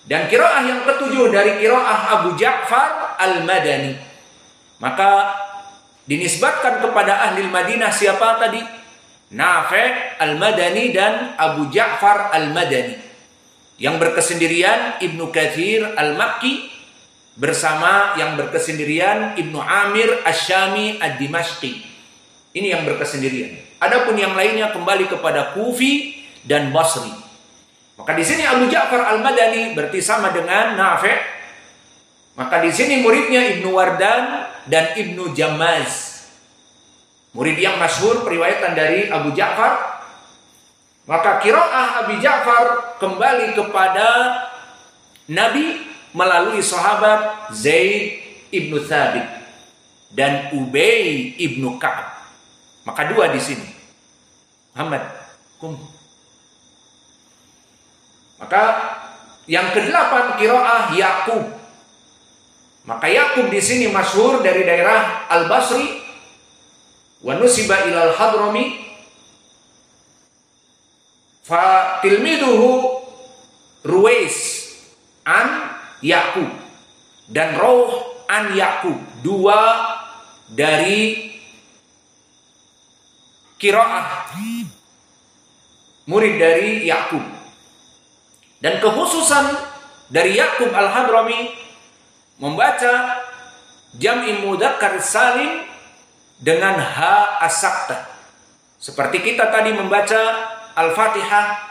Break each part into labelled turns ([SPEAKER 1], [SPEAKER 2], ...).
[SPEAKER 1] Dan qiraah yang ketujuh dari qiraah Abu Ja'far Al-Madani. Maka dinisbatkan kepada ahli Madinah siapa tadi? Nafi' Al-Madani dan Abu Ja'far Al-Madani. Yang berkesendirian Ibnu Katsir Al-Makki bersama yang berkesendirian Ibnu Amir Asy-Syami Ad-Dimashqi. Ini yang berkesendirian. Adapun yang lainnya kembali kepada Kufi dan Basri. Maka di sini Abu Ja'far Al-Madani berarti sama dengan Nafi'. Maka di sini muridnya Ibnu Wardan dan Ibnu Jammaz. Murid yang masyhur periwayatan dari Abu Ja'far. Maka qiraah Abu Ja'far kembali kepada Nabi melalui sahabat Zaid ibnu Thabit dan Ubay ibnu Ka'ab. Maka dua di sini. Muhammad, kum. Maka yang kedelapan qiraah Yaqub. Maka Yaqub di sini masyhur dari daerah Al-Basri wa nusiba ilal Hadrami. Fa tilmiduhu Ruwais an Yaqub dan Rawh an Yaqub, dua dari qiraah murid dari Yaqub. Dan kekhususan dari Yaqub Al-Hadrami membaca jam'i mudzakkar salim dengan ha as-saktah. Seperti kita tadi membaca Al-Fatihah,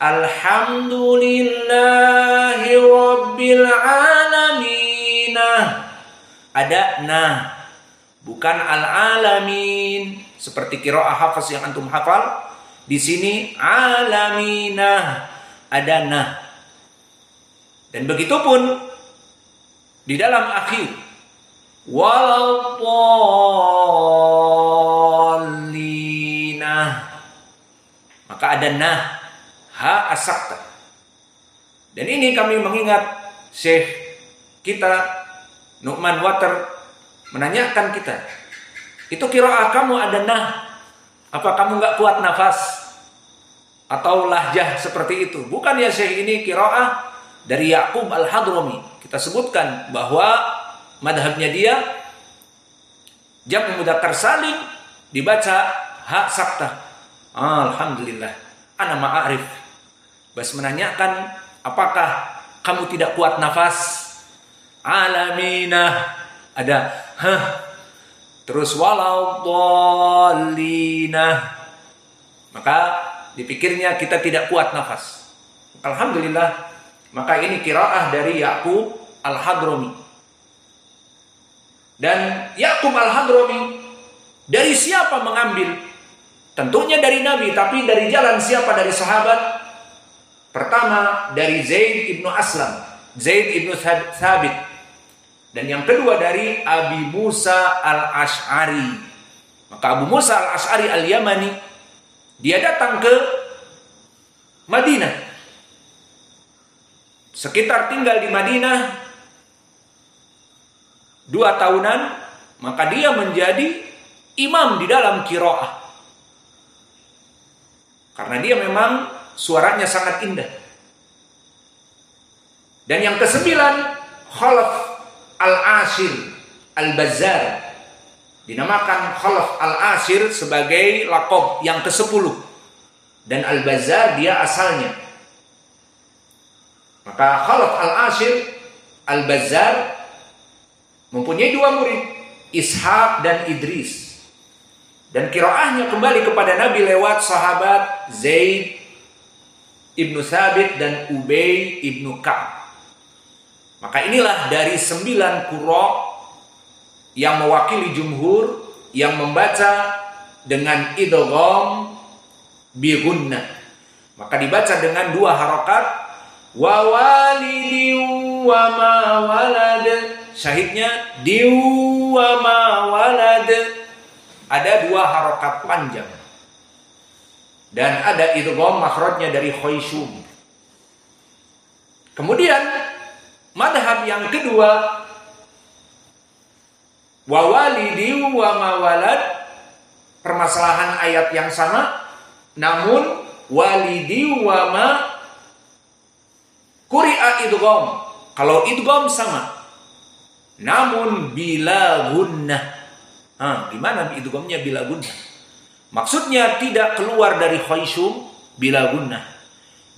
[SPEAKER 1] Alhamdulillahi Rabbil Alamin. Ada nah, bukan al-alamin seperti qiraah Hafs yang antum hafal. Di sini alaminah, ada nah. Dan begitu pun di dalam akhir waladhdallina, maka ada nah, ha as-saktah. Dan ini kami mengingat Syekh kita Nu'man Water menanyakan kita, itu qiraah kamu ada nah, apa kamu nggak kuat nafas atau lahjah seperti itu? Bukan ya Syekh, ini qiraah dari Yaqub Al-Hadrami. Kita sebutkan bahwa madhabnya dia jam'u mudzakkar salim dibaca ha saktah. Alhamdulillah, ana ma'arif. Bas menanyakan, apakah kamu tidak kuat nafas? Alaminah, ada terus waladhdallina, maka dipikirnya kita tidak kuat nafas. Alhamdulillah, maka ini qiraah dari Yaqub Al-Hadrami. Dan Yaqub Al-Hadrami dari siapa mengambil? Tentunya dari Nabi, tapi dari jalan siapa? Dari sahabat. Pertama dari Zaid ibnu Aslam, Zaid ibnu Thabit. Dan yang kedua dari Abi Musa Al-Ash'ari. Maka Abu Musa Al-Ash'ari Al-Yamani, dia datang ke Madinah. Sekitar tinggal di Madinah 2 tahunan, maka dia menjadi imam di dalam qiraah. Karena dia memang suaranya sangat indah. Dan yang ke-9, Khalaf Al-Ashir Al-Bazzar. Dinamakan Khalaf Al-Ashir sebagai laqab yang ke-10. Dan Al-Bazzar dia asalnya. Maka Khalaf Al-Ashir Al-Bazzar mempunyai 2 murid, Ishaq dan Idris. Dan qiraahnya kembali kepada Nabi lewat sahabat Zaid ibnu Thabit dan Ubay ibnu Ka'ab. Maka inilah dari 9 qurra yang mewakili jumhur yang membaca dengan idgham bi gunnah. Maka dibaca dengan 2 harokat, wa walidi wa ma walad. Syahidnya diu wa ma walad. Ada 2 harokat panjang. Dan ada idgham makhrajnya dari Khayshum. Kemudian madhab yang kedua, wa walidi wa ma walad, permasalahan ayat yang sama, namun walidi wa ma Quri'a idgham. Kalau idgham sama. Namun bila gunnah. Gimana idghamnya bila gunnah? Maksudnya tidak keluar dari khaysum bila gunnah.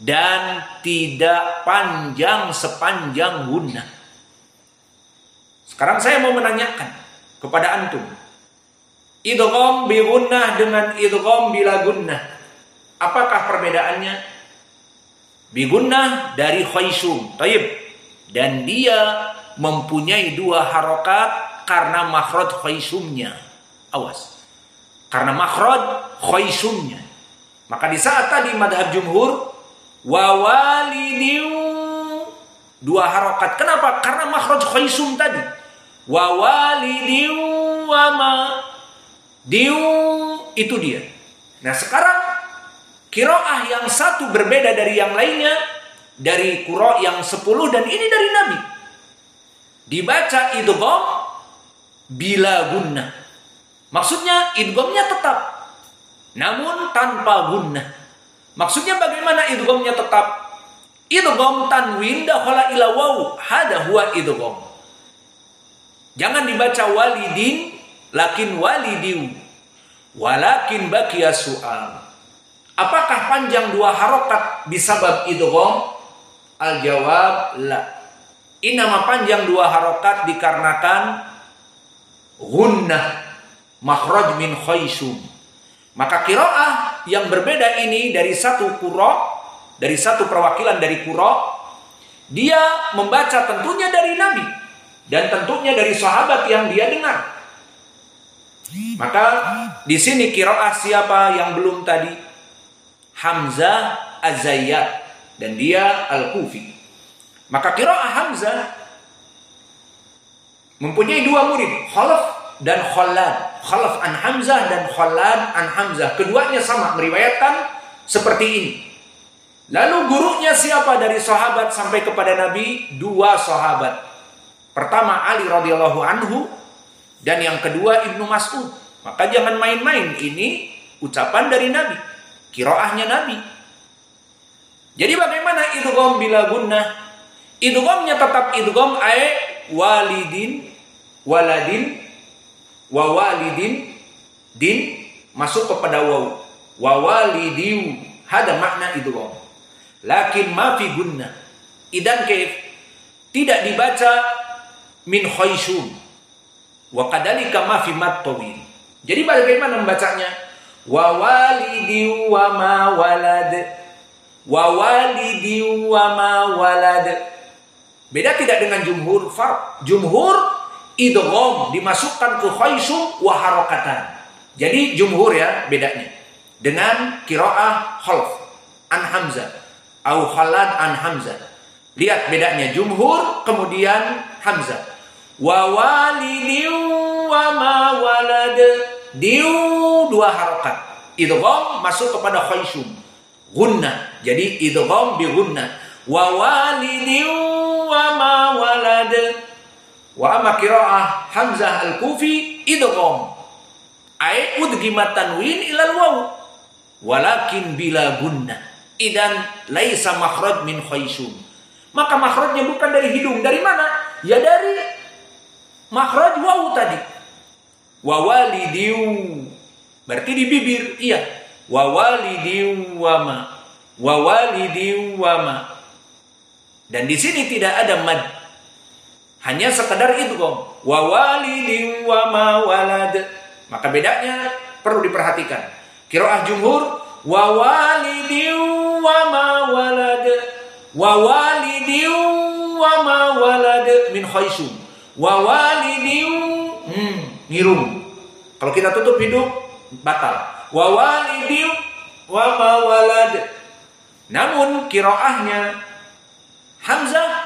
[SPEAKER 1] Dan tidak panjang sepanjang gunnah. Sekarang saya mau menanyakan kepada antum. Idgham bi gunnah dengan idgham bila gunnah. Apakah perbedaannya? Bi gunnah dari khaysum. Taib. Dan dia mempunyai 2 harokat karena makhraj khaysumnya. Awas. Karena makhraj khaysumnya. Maka di saat tadi madhab jumhur wa walidin 2 harokat. Kenapa? Karena makhraj khaysum tadi. Wa walidin wa ma diu, itu dia. Nah sekarang qiraah yang satu berbeda dari yang lainnya, dari qura yang 10 dan ini dari Nabi. Dibaca idgham bila gunnah. Maksudnya idghamnya tetap, namun tanpa gunnah. Maksudnya bagaimana idghamnya tetap? Idgham tanwin dakhala ila waw, hada huwa idgham. Jangan dibaca walidin lakin walidiu, walakin baqiya su'al. Apakah panjang 2 harokat bisabab idgham? Al-jawab la. Inama panjang 2 harokat dikarenakan gunnah, makhraj min khaysum. Maka qiraah yang berbeda ini dari satu qura, dari satu perwakilan dari qura, dia membaca tentunya dari Nabi dan tentunya dari sahabat yang dia dengar. Maka di sini qiraah siapa yang belum tadi? Hamzah Az-Zayyat dan dia Al-Kufi. Maka qiraah Hamzah mempunyai 2 murid, Khalaf dan Khallad. Khalaf an Hamzah dan Khallad an Hamzah. Keduanya sama meriwayatkan seperti ini. Lalu gurunya siapa dari sahabat sampai kepada Nabi? 2 sahabat. Pertama Ali radhiyallahu anhu dan yang kedua Ibnu Mas'ud. Maka jangan main-main, ini ucapan dari Nabi, qiraahnya Nabi. Jadi bagaimana idgham bila gunnah? Idghamnya tetap idgham ay walidin, waladin, wa walidin, din masuk kepada waw. Wa walidiu, hada makna idgham. Lakin ma fi gunnah. Idan kaif? Tidak dibaca min khaysum. Wa kadalika ma fi mad tawil. Jadi bagaimana membacanya? Wa walidi wa ma walad. Wa walidi wa ma walad. Beda tidak dengan jumhur farq. Jumhur idgham dimasukkan ke khaysum wa harakatan. Jadi jumhur ya bedanya. Dengan qiraah Khalaf an Hamzah atau Khallad an Hamzah. Lihat bedanya jumhur kemudian Hamzah. Wa walidiu wa ma walad, diu 2 harakat. Idgham masuk kepada khaysum, gunnah. Jadi idgham bi gunnah. Wa walidiu wa ma walad. Wa amma qiraah Hamzah Al-Kufi idgham. Ai udghimat tanwin ilal waw. Walakin bila gunnah. Idan laisa makhraj min khaysum. Maka makhrajnya bukan dari hidung. Dari mana? Ya dari makhraj waw tadi. Wa walidiu. Berarti di bibir. Iya. Wa walidiu wa ma. Wa walidiu wa ma. Dan di sini tidak ada mad. Hanya sekedar idgham. Wa walidiu wa ma walad. Maka bedanya perlu diperhatikan. Qiraah jumhur wa walidiu wa ma walad. Wa walidiu wa ma walad min khaysum. Wa walidiu ngirung. Kalau kita tutup hidung batal. Wa walidiu wa ma walad. Namun qiraahnya Hamzah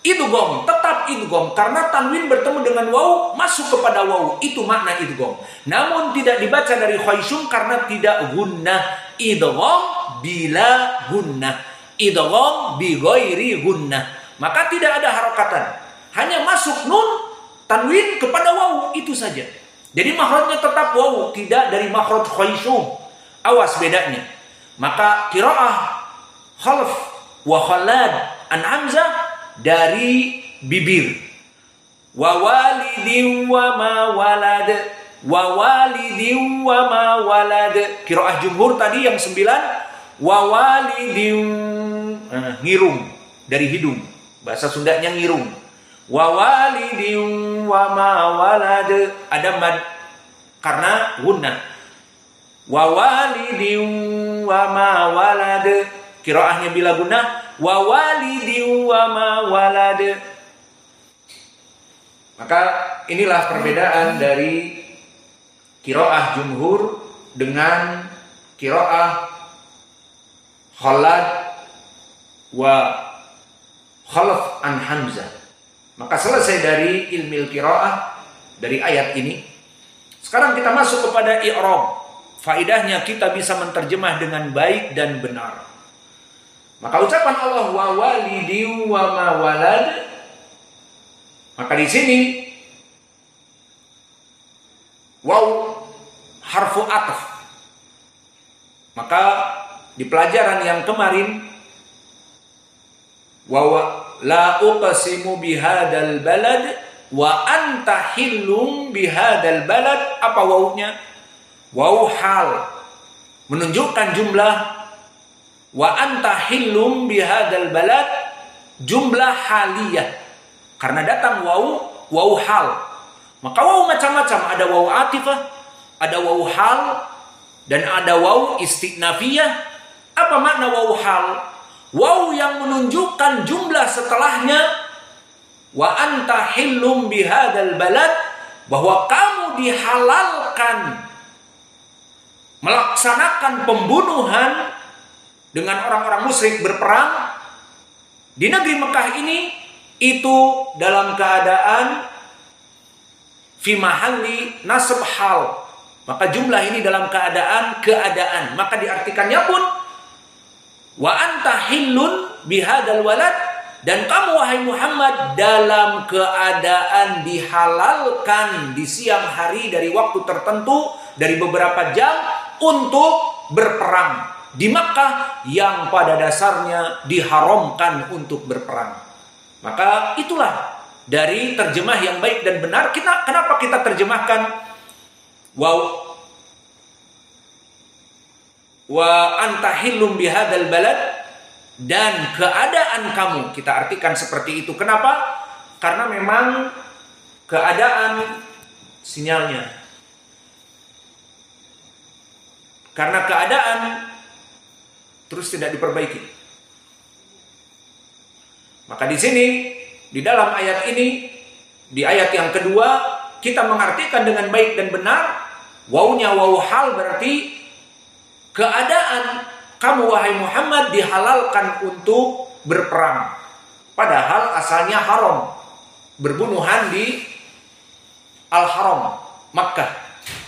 [SPEAKER 1] idgham, tetap idgham karena tanwin bertemu dengan waw masuk kepada waw, itu makna idgham. Namun tidak dibaca dari khaysum karena tidak gunnah. Idgham bila gunnah, idgham bi ghairi gunnah. Maka tidak ada harakatan, hanya masuk nun tanwin kepada waw, itu saja. Jadi makhrajnya tetap waw, tidak dari makhraj khaysum. Awas bedanya. Maka qiraah Khalaf wa Khallad An Hamzah dari bibir. Wa walidin wa ma walad. Wa walidin wa ma walad. Qiraah jumhur tadi yang 9. Wa walidin, ngirung dari hidung. Bahasa Sundanya ngirung. Wa walidin wa ma walad. Ada mad karena gunnah. Wa walidin wa ma walad. Qiraahnya bila gunnah. Wa walidin wa ma walad. Maka inilah perbedaan dari qiraah jumhur dengan qiraah Khalad wa Khalaf an Hamzah. Maka selesai dari ilmu qiraah dari ayat ini. Sekarang kita masuk kepada i'rab. Faidahnya kita bisa menterjemah dengan baik dan benar. Maka ucapan Allah wa walidi wa ma walad. Maka di sini waw harfu atf. Maka di pelajaran yang kemarin wa la uqsimu bihadzal balad wa anta hillum bihadzal balad. Apa wawunya? Waw hal menunjukkan jumlah. Wa anta hillum bihadzal balad jumlah haliyah. Karena datang waw hal. Maka waw macam-macam, ada waw atifah, ada waw hal, dan ada waw istinafiyah. Apa makna waw hal? Waw yang menunjukkan jumlah setelahnya. Wa anta hillum bihadzal balad, bahwa kamu dihalalkan melaksanakan pembunuhan dengan orang-orang musyrik berperang di negeri Mekah ini, itu dalam keadaan fi mahalli nasab hal. Maka jumlah ini dalam keadaan. Maka diartikannya pun wa anta hillun bihadzal walad, dan kamu wahai Muhammad dalam keadaan dihalalkan di siang hari dari waktu tertentu dari beberapa jam untuk berperang di Makkah yang pada dasarnya diharamkan untuk berperang. Maka itulah dari terjemah yang baik dan benar. Kenapa kita terjemahkan wa anta hillum bihadzal balad, dan keadaan kamu, kita artikan seperti itu. Kenapa? Karena memang keadaan sinyalnya. Karena keadaan terus tidak diperbaiki. Maka di sini, di dalam ayat ini, di ayat yang kedua, kita mengartikan dengan baik dan benar. Wawnya waw hal berarti keadaan kamu wahai Muhammad dihalalkan untuk berperang. Padahal asalnya haram. Berbunuhan di Al-Haram, Makkah.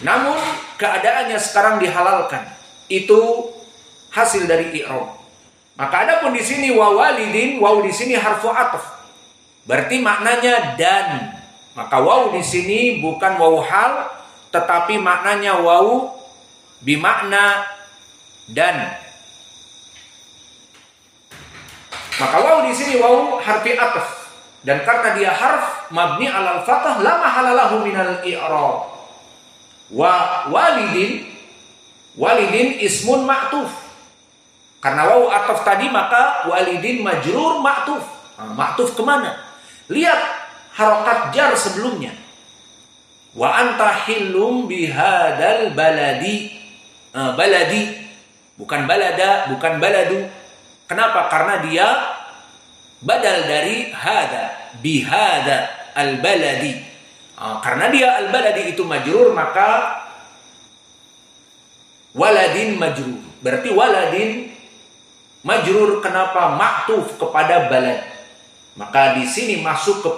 [SPEAKER 1] Namun keadaannya sekarang dihalalkan. Itu hasil dari i'rab. Maka adapun di sini wawalidin, waw di sini harfu atf. Berarti maknanya dan. Maka waw di sini bukan waw hal, tetapi maknanya waw bimakna dan. Maka waw di sini waw harfi atf. Dan karena dia harf mabni alal fathah la mahala lahu minal i'rab. Wa walidin ismun ma'tuf. Karena waw ataf tadi, maka walidin majrur ma'tuf. Ma'tuf kemana? Lihat harokat jar sebelumnya. Wa anta hillum bihadzal baladi. Baladi. Bukan balada, bukan baladu. Kenapa? Karena dia badal dari hada. Bihada al-baladi. Karena dia al-baladi itu majrur, maka waladin majrur. Berarti waladin majrur, kenapa? Ma'tuf kepada balad. Maka di sini masuk ke